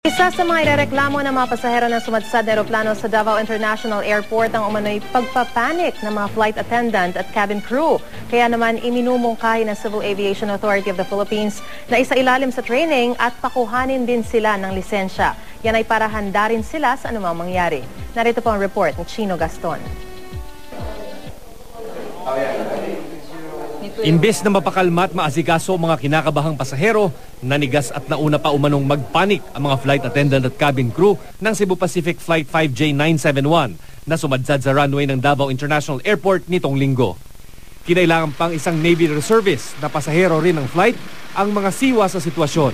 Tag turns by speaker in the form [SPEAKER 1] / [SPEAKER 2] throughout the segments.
[SPEAKER 1] Isa sa mga irereklamo ng mga pasahero na sumadsad na eroplano sa Davao International Airport ang umano'y pagpapanik ng mga flight attendant at cabin crew. Kaya naman iminumungkahi ng Civil Aviation Authority of the Philippines na isailalim sa training at pakuhanin din sila ng lisensya. Yan ay para handa rin sila sa anumang mangyari. Narito po ang report ni Chino Gaston.
[SPEAKER 2] Imbes na mapakalma at maasikaso ang mga kinakabahang pasahero, nanigas at nauna pa umanong magpanik ang mga flight attendant at cabin crew ng Cebu Pacific Flight 5J971 na sumadsad sa runway ng Davao International Airport nitong linggo. Kinailangan pang isang Navy Reservist na pasahero rin ng flight ang mga siwa sa sitwasyon.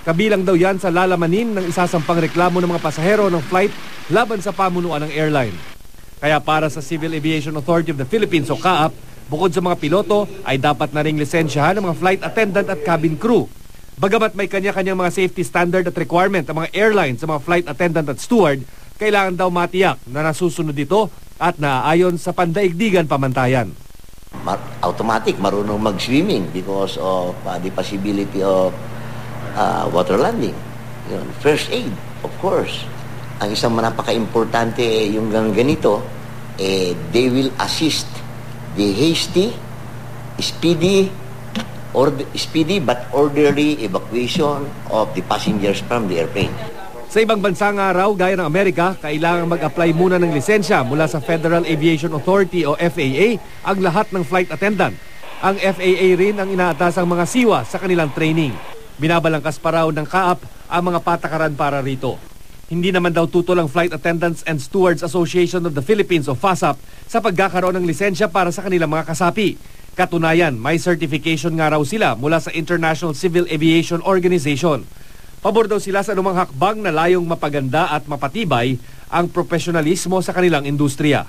[SPEAKER 2] Kabilang daw yan sa lalamanin ng isasampang reklamo ng mga pasahero ng flight laban sa pamunuan ng airline. Kaya para sa Civil Aviation Authority of the Philippines o CAAP, bukod sa mga piloto ay dapat na ring lisensyahan ng mga flight attendant at cabin crew. Bagamat may kanya-kanyang mga safety standard at requirement ang mga airlines sa mga flight attendant at steward, kailangan daw matiyak na nasusunod ito at naaayon sa pandaigdigan pamantayan.
[SPEAKER 3] Automatic marunong mag-swimming because of the possibility of water landing. First aid, of course. Ang isang napaka-importante yung ganito, they will assist the hasty, speedy but orderly evacuation of the passengers from the airplane.
[SPEAKER 2] Sa ibang bansa nga raw, gaya ng Amerika, kailangang mag-apply muna ng lisensya mula sa Federal Aviation Authority o FAA ang lahat ng flight attendant. Ang FAA rin ang inaatasang mga siwa sa kanilang training. Binabalangkas pa raw ng CAAP ang mga patakaran para rito. Hindi naman daw tutol ang Flight Attendants and Stewards Association of the Philippines o FASAP sa pagkakaroon ng lisensya para sa kanilang mga kasapi. Katunayan, may certification nga raw sila mula sa International Civil Aviation Organization. Pabor daw sila sa anumang hakbang na layong mapaganda at mapatibay ang profesionalismo sa kanilang industriya.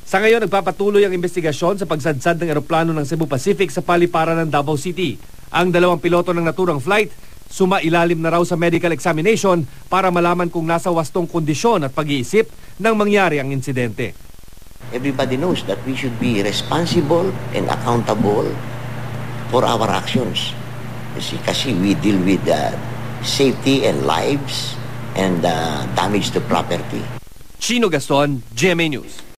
[SPEAKER 2] Sa ngayon, nagpapatuloy ang investigasyon sa pagsadsad ng eroplano ng Cebu Pacific sa paliparan ng Davao City. Ang dalawang piloto ng naturang flight sumailalim na raw sa medical examination para malaman kung nasa wastong kondisyon at pag-iisip nang mangyari ang insidente.
[SPEAKER 3] Everybody knows that we should be responsible and accountable for our actions. Kasi we deal with safety and lives and damage to property.
[SPEAKER 2] Chino Gaston, GMA News.